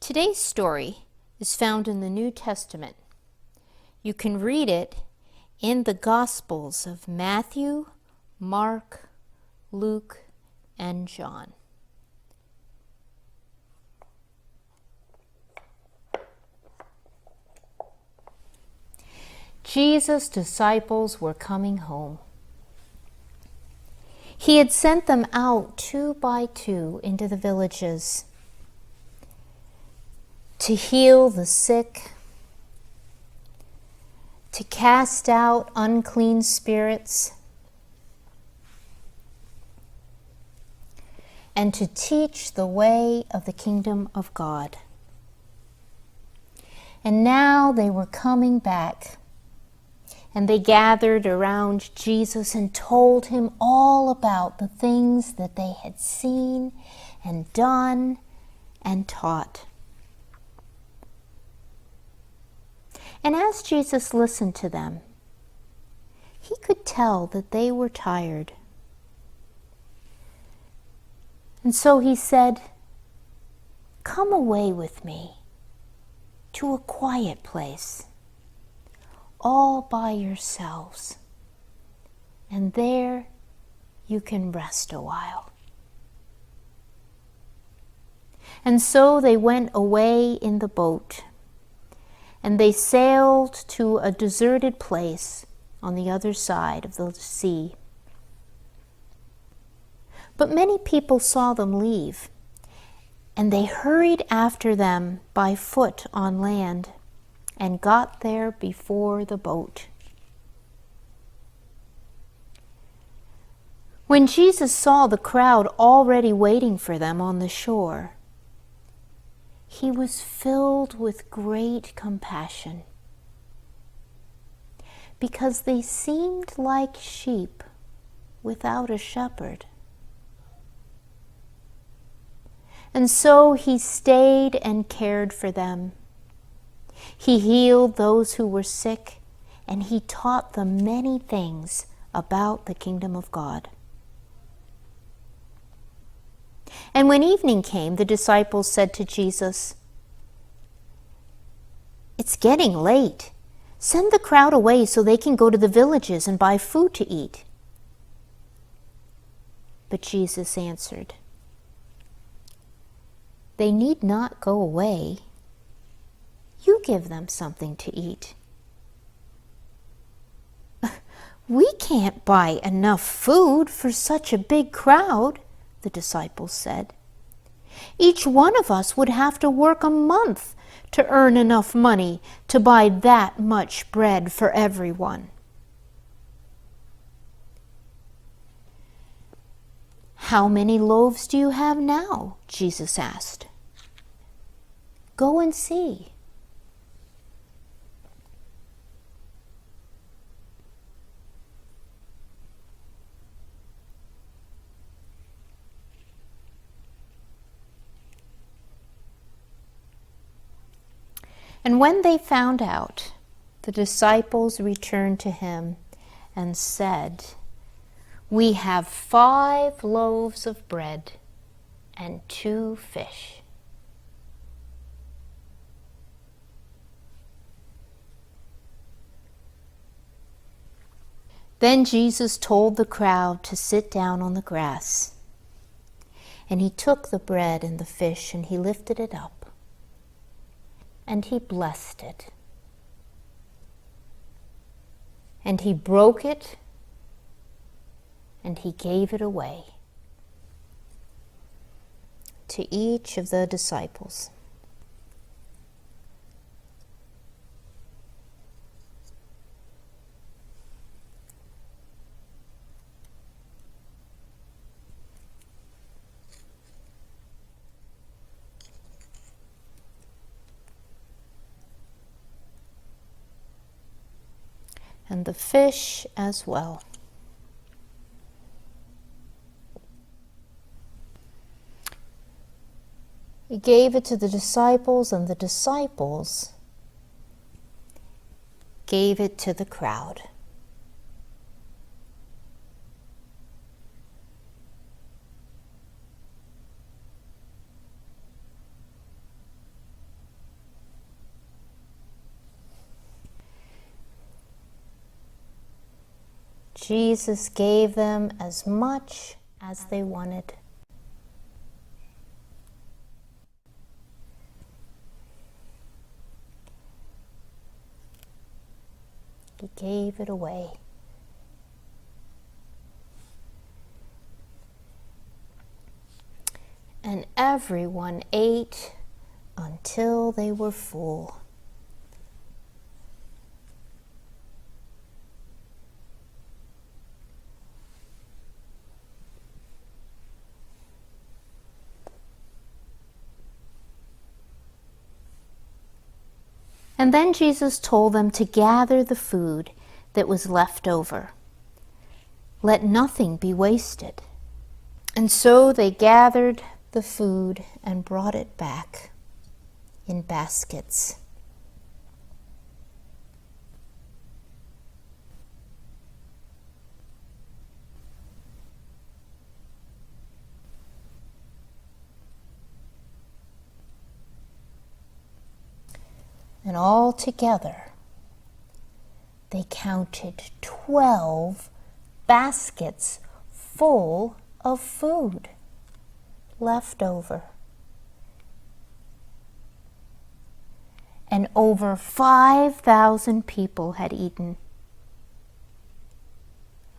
Today's story is found in the New Testament. You can read it in the Gospels of Matthew, Mark, Luke, and John. Jesus' disciples were coming home. He had sent them out 2 by 2 into the villages to heal the sick, to cast out unclean spirits, and to teach the way of the kingdom of God. And now they were coming back, and they gathered around Jesus and told him all about the things that they had seen and done and taught. And as Jesus listened to them, he could tell that they were tired. And so he said, "Come away with me to a quiet place, all by yourselves, and there you can rest a while." And so they went away in the boat, and they sailed to a deserted place on the other side of the sea. But many people saw them leave, and they hurried after them by foot on land and got there before the boat. When Jesus saw the crowd already waiting for them on the shore, he was filled with great compassion, because they seemed like sheep without a shepherd. And so he stayed and cared for them. He healed those who were sick, and he taught them many things about the kingdom of God. And when evening came, the disciples said to Jesus, "It's getting late. Send the crowd away so they can go to the villages and buy food to eat." But Jesus answered, "They need not go away. You give them something to eat." "We can't buy enough food for such a big crowd," the disciples said. "Each one of us would have to work a month to earn enough money to buy that much bread for everyone." "How many loaves do you have now?" Jesus asked. "Go and see." And when they found out, the disciples returned to him and said, "We have 5 loaves of bread and 2 fish." Then Jesus told the crowd to sit down on the grass. And he took the bread and the fish, and he lifted it up. And he blessed it. And he broke it, and he gave it away to each of the disciples. And the fish as well. He gave it to the disciples, and the disciples gave it to the crowd. Jesus gave them as much as they wanted. He gave it away. And everyone ate until they were full. And then Jesus told them to gather the food that was left over. Let nothing be wasted. And so they gathered the food and brought it back in baskets. And all together, they counted 12 baskets full of food left over. And over 5,000 people had eaten.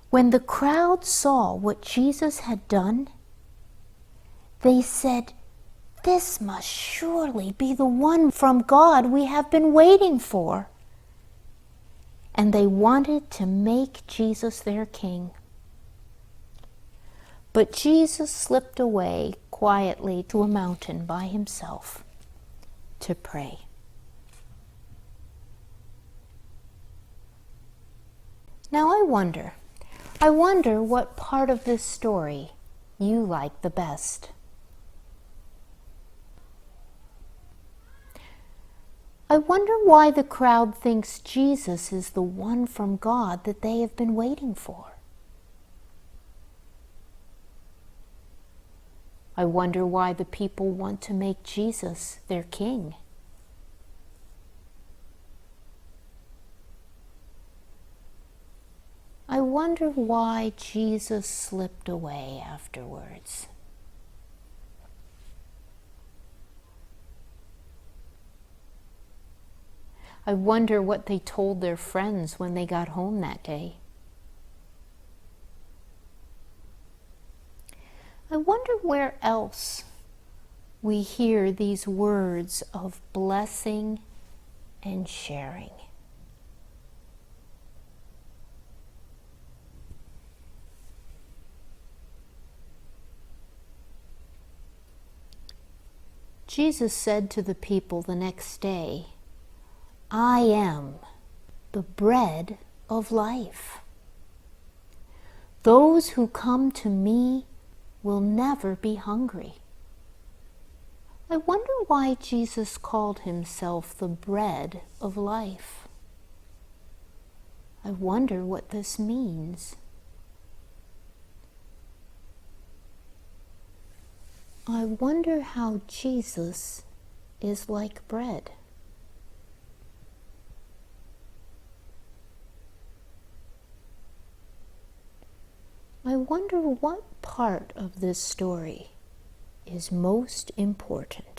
When the crowd saw what Jesus had done, they said, "This must surely be the one from God we have been waiting for." And they wanted to make Jesus their king. But Jesus slipped away quietly to a mountain by himself to pray. Now I wonder what part of this story you like the best. I wonder why the crowd thinks Jesus is the one from God that they have been waiting for. I wonder why the people want to make Jesus their king. I wonder why Jesus slipped away afterwards. I wonder what they told their friends when they got home that day. I wonder where else we hear these words of blessing and sharing. Jesus said to the people the next day, "I am the bread of life. Those who come to me will never be hungry." I wonder why Jesus called himself the bread of life. I wonder what this means. I wonder how Jesus is like bread. I wonder what part of this story is most important.